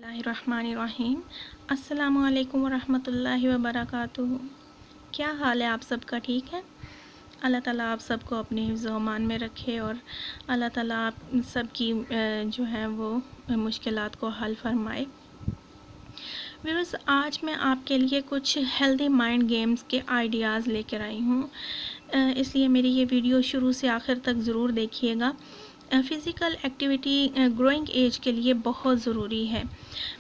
बिस्मिल्लाहिर्रहमानिर्रहीम। अस्सलामुअलैकुम वरहमतुल्लाहि वबरकातुहू। क्या हाल है आप सबका? ठीक है। अल्लाह ताला आप सबको अपने हिफ्ज़ व अमान में रखे और अल्लाह ताला आप सबकी जो है वो मुश्किलात को हल फरमाए। व्यूअर्स, आज मैं आपके लिए कुछ हेल्दी माइंड गेम्स के आइडियाज़ लेकर आई हूँ, इसलिए मेरी ये वीडियो शुरू से आखिर तक ज़रूर देखिएगा। फ़िज़िकल एक्टिविटी ग्रोइंग एज के लिए बहुत ज़रूरी है,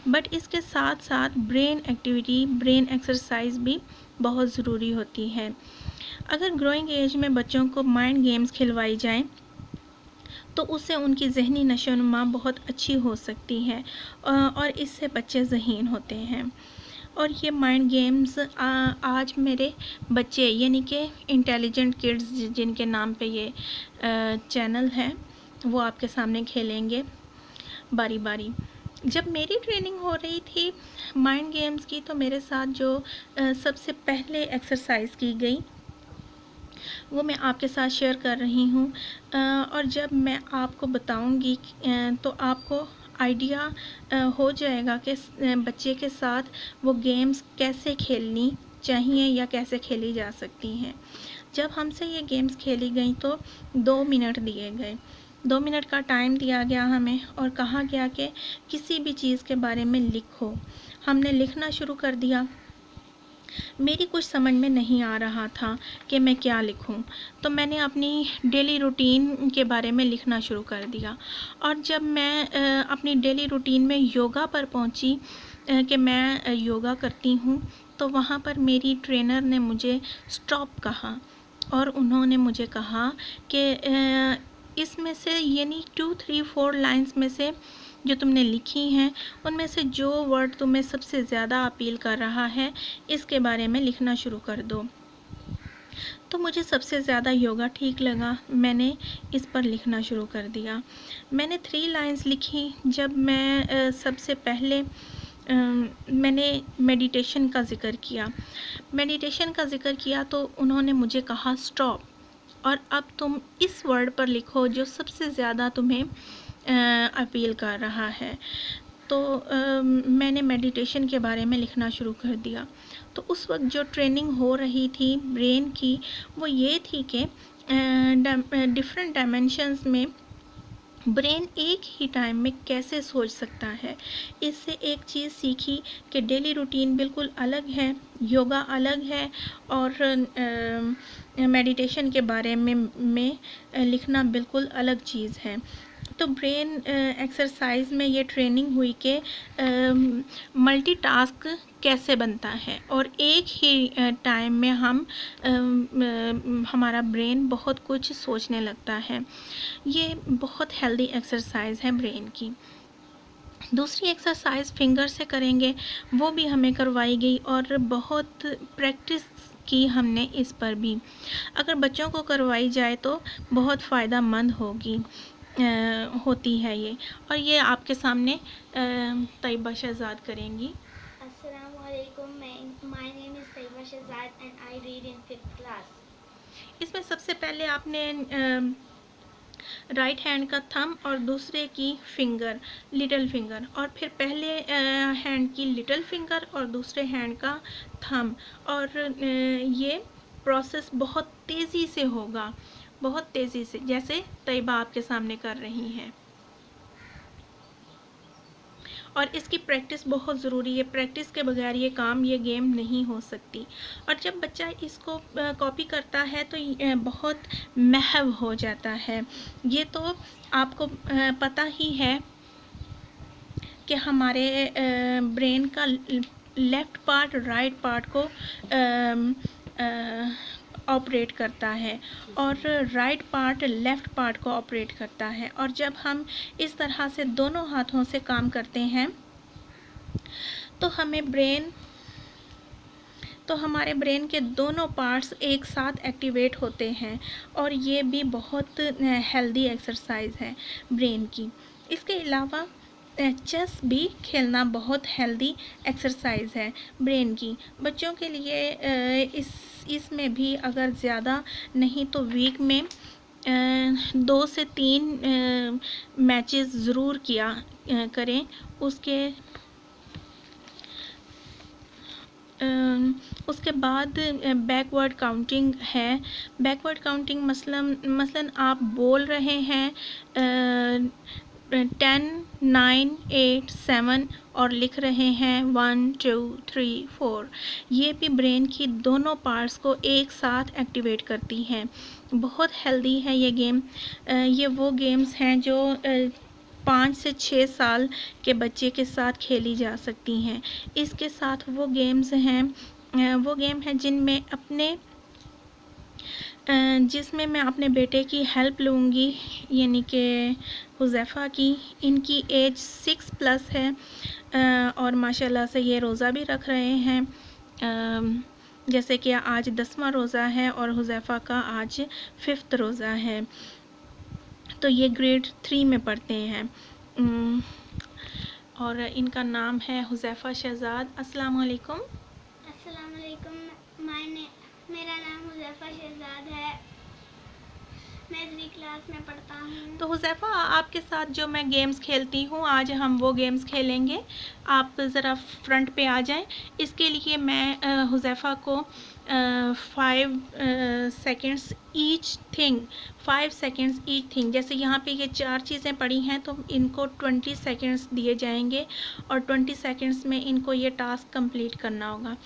बट इसके साथ साथ ब्रेन एक्टिविटी, ब्रेन एक्सरसाइज भी बहुत ज़रूरी होती है। अगर ग्रोइंग एज में बच्चों को माइंड गेम्स खिलवाई जाएं तो उससे उनकी ज़हनी नशोनुमा बहुत अच्छी हो सकती है और इससे बच्चे ज़हीन होते हैं। और ये माइंड गेम्स आज मेरे बच्चे यानी कि इंटेलिजेंट किड्स जिनके नाम पे ये चैनल है वो आपके सामने खेलेंगे बारी बारी। जब मेरी ट्रेनिंग हो रही थी माइंड गेम्स की तो मेरे साथ जो सबसे पहले एक्सरसाइज की गई वो मैं आपके साथ शेयर कर रही हूँ, और जब मैं आपको बताऊँगी तो आपको आइडिया हो जाएगा कि बच्चे के साथ वो गेम्स कैसे खेलनी चाहिए या कैसे खेली जा सकती हैं। जब हमसे ये गेम्स खेली गई तो 2 मिनट दिए गए, 2 मिनट का टाइम दिया गया हमें और कहा गया कि किसी भी चीज़ के बारे में लिखो। हमने लिखना शुरू कर दिया। मेरी कुछ समझ में नहीं आ रहा था कि मैं क्या लिखूं, तो मैंने अपनी डेली रूटीन के बारे में लिखना शुरू कर दिया। और जब मैं अपनी डेली रूटीन में योगा पर पहुंची कि मैं योगा करती हूं, तो वहां पर मेरी ट्रेनर ने मुझे स्टॉप कहा और उन्होंने मुझे कहा कि इसमें से यानी 2, 3, 4 लाइन्स में से जो तुमने लिखी हैं उनमें से जो वर्ड तुम्हें सबसे ज़्यादा अपील कर रहा है इसके बारे में लिखना शुरू कर दो। तो मुझे सबसे ज़्यादा योगा ठीक लगा, मैंने इस पर लिखना शुरू कर दिया। मैंने 3 लाइन्स लिखी। जब मैं सबसे पहले मैंने मेडिटेशन का ज़िक्र किया तो उन्होंने मुझे कहा स्टॉप, और अब तुम इस वर्ड पर लिखो जो सबसे ज़्यादा तुम्हें अपील कर रहा है। तो मैंने मेडिटेशन के बारे में लिखना शुरू कर दिया। तो उस वक्त जो ट्रेनिंग हो रही थी ब्रेन की वो ये थी कि डिफरेंट डायमेंशंस में ब्रेन एक ही टाइम में कैसे सोच सकता है। इससे एक चीज़ सीखी कि डेली रूटीन बिल्कुल अलग है, योगा अलग है और मेडिटेशन के बारे में लिखना बिल्कुल अलग चीज़ है। तो ब्रेन एक्सरसाइज में ये ट्रेनिंग हुई कि मल्टीटास्क कैसे बनता है और एक ही टाइम में हमारा ब्रेन बहुत कुछ सोचने लगता है। ये बहुत हेल्दी एक्सरसाइज है ब्रेन की। दूसरी एक्सरसाइज फिंगर से करेंगे, वो भी हमें करवाई गई और बहुत प्रैक्टिस की हमने इस पर भी। अगर बच्चों को करवाई जाए तो बहुत फ़ायदा मंद होती है ये। और ये आपके सामने तैयबा शहजाद करेंगी। Assalamualaikum. My name is Taiba Shahzad and I read in 5th class. इसमें सबसे पहले आपने राइट हैंड का थंब और दूसरे की फिंगर, लिटिल फिंगर, और फिर पहले हैंड की लिटिल फिंगर और दूसरे हैंड का थंब, और ये प्रोसेस बहुत तेज़ी से होगा, बहुत तेज़ी से, जैसे तैयबा आपके सामने कर रही हैं। और इसकी प्रैक्टिस बहुत ज़रूरी है, प्रैक्टिस के बगैर ये गेम नहीं हो सकती। और जब बच्चा इसको कॉपी करता है तो बहुत महव हो जाता है। ये तो आपको पता ही है कि हमारे ब्रेन का लेफ़्ट पार्ट राइट पार्ट को ऑपरेट करता है और राइट पार्ट लेफ़्ट पार्ट को ऑपरेट करता है। और जब हम इस तरह से दोनों हाथों से काम करते हैं तो हमारे ब्रेन के दोनों पार्ट्स एक साथ एक्टिवेट होते हैं और ये भी बहुत हेल्दी एक्सरसाइज है ब्रेन की। इसके अलावा चेस भी खेलना बहुत हेल्दी एक्सरसाइज है ब्रेन की। बच्चों के लिए इसमें भी अगर ज़्यादा नहीं तो वीक में 2 से 3 मैचेस ज़रूर किया करें। उसके उसके बाद बैकवर्ड काउंटिंग है। बैकवर्ड काउंटिंग मसलन आप बोल रहे हैं 10, 9, 8, 7 और लिख रहे हैं 1, 2, 3, 4। ये भी ब्रेन की दोनों पार्ट्स को एक साथ एक्टिवेट करती हैं। बहुत हेल्दी है ये गेम। ये वो गेम्स हैं जो 5 से 6 साल के बच्चे के साथ खेली जा सकती हैं। इसके साथ वो गेम्स हैं, वो गेम हैं जिसमें मैं अपने बेटे की हेल्प लूँगी, यानी कि हुज़ैफ़ा की। इनकी एज 6+ है और माशाल्लाह से ये रोज़ा भी रख रहे हैं। जैसे कि आज 10वां रोज़ा है और हुज़ैफ़ा का आज 5th रोज़ा है। तो ये ग्रेड 3 में पढ़ते हैं और इनका नाम है हुज़ैफ़ा शहज़ाद। अस्सलाम वालेकुम। अस्सलाम वालेकुम। मेरा नाम हुज़ैफ़ा शहज़ाद है। मैं 3 क्लास में पढ़ता हूँ। तो हुज़ैफ़ा, आपके साथ जो मैं गेम्स खेलती हूँ, आज हम वो गेम्स खेलेंगे। आप ज़रा फ्रंट पे आ जाएं। इसके लिए मैं हुज़ैफ़ा को 5 seconds each thing, 5 seconds each thing, जैसे यहाँ पे ये 4 चीज़ें पड़ी हैं तो इनको 20 सेकेंड्स दिए जाएंगे और 20 सेकेंड्स में इनको ये टास्क कंप्लीट करना होगा।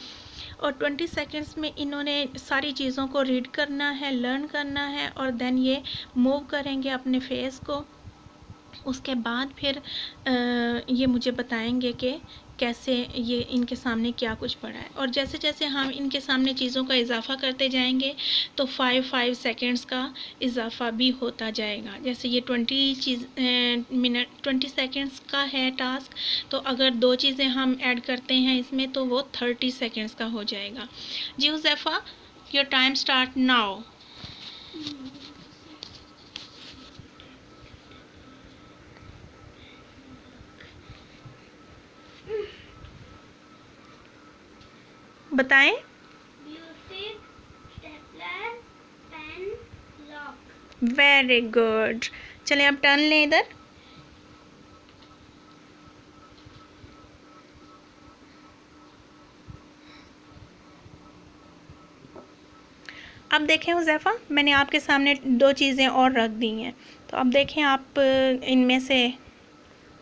और 20 सेकेंड्स में इन्होंने सारी चीज़ों को रीड करना है, लर्न करना है और देन ये मूव करेंगे अपने फेस को। उसके बाद फिर ये मुझे बताएंगे कि कैसे ये इनके सामने क्या कुछ पड़ा है। और जैसे जैसे हम इनके सामने चीज़ों का इजाफ़ा करते जाएंगे तो 5 सेकेंड्स का इजाफ़ा भी होता जाएगा। जैसे ये 20 सेकेंड्स का है टास्क, तो अगर 2 चीज़ें हम ऐड करते हैं इसमें तो वो 30 सेकेंड्स का हो जाएगा। जी Huzaifa, your time start now. बताएं। Blue tick, stapler, pen, lock. Very good. चलें अब टर्न लें इधर। अब देखें हुज़ैफ़ा, मैंने आपके सामने 2 चीज़ें और रख दी हैं, तो अब देखें आप इनमें से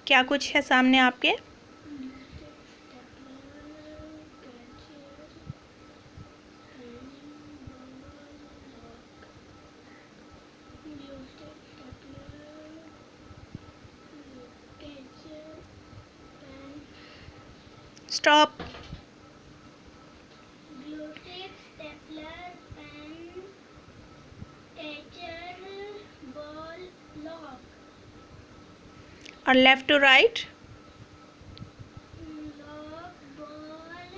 क्या कुछ है सामने आपके। Stop. Blue tick, stapler, pen, catcher, ball, lock. और left to right. Lock, ball,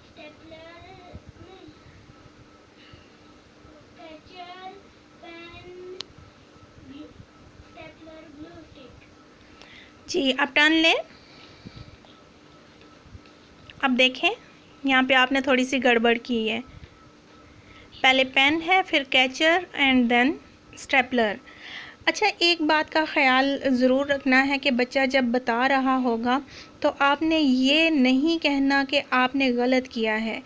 stapler, catcher, pen, stapler, glue stick. जी, अब टर्न लें। अब देखें यहाँ पे आपने थोड़ी सी गड़बड़ की है। पहले पेन है, फिर कैचर एंड देन स्टेपलर। अच्छा, एक बात का ख्याल ज़रूर रखना है कि बच्चा जब बता रहा होगा तो आपने ये नहीं कहना कि आपने गलत किया है,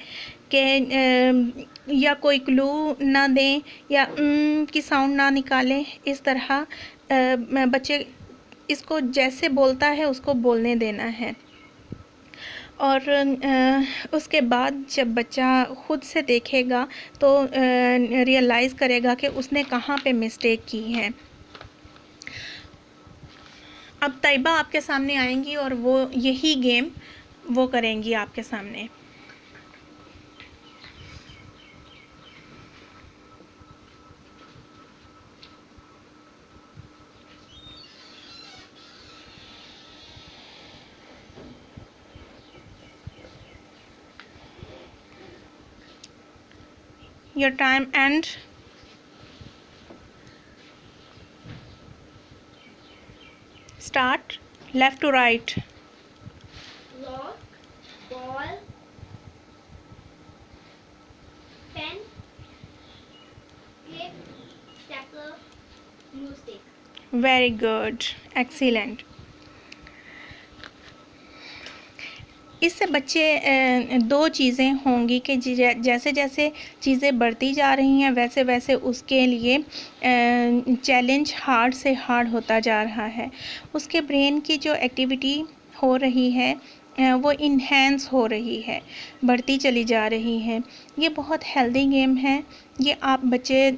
कि या कोई क्लू ना दें या की साउंड ना निकालें। इस तरह बच्चे इसको जैसे बोलता है उसको बोलने देना है। और उसके बाद जब बच्चा ख़ुद से देखेगा तो रियलाइज़ करेगा कि उसने कहाँ पे मिस्टेक की है। अब तैयबा आपके सामने आएंगी और वो यही गेम वो करेंगी आपके सामने। Your time and start. Left to right. Lock, ball, pen, clip, stapler, glue stick. Very good. Excellent. इससे बच्चे दो चीज़ें होंगी कि जैसे जैसे चीज़ें बढ़ती जा रही हैं वैसे वैसे उसके लिए चैलेंज हार्ड से हार्ड होता जा रहा है। उसके ब्रेन की जो एक्टिविटी हो रही है वो इन्हेंस हो रही है, बढ़ती चली जा रही है। ये बहुत हेल्दी गेम है। ये आप बच्चे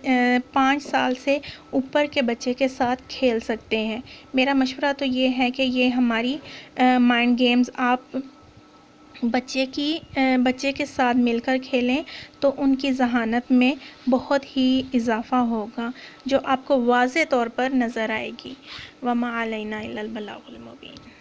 5 साल से ऊपर के बच्चे के साथ खेल सकते हैं। मेरा मशवरा तो ये है कि ये हमारी माइंड गेम्स आप बच्चे के साथ मिलकर खेलें तो उनकी ज़हानत में बहुत ही इजाफ़ा होगा, जो आपको वाज़े तौर पर नज़र आएगी। वमा अलैना इल्लल बलागुल मुबीन।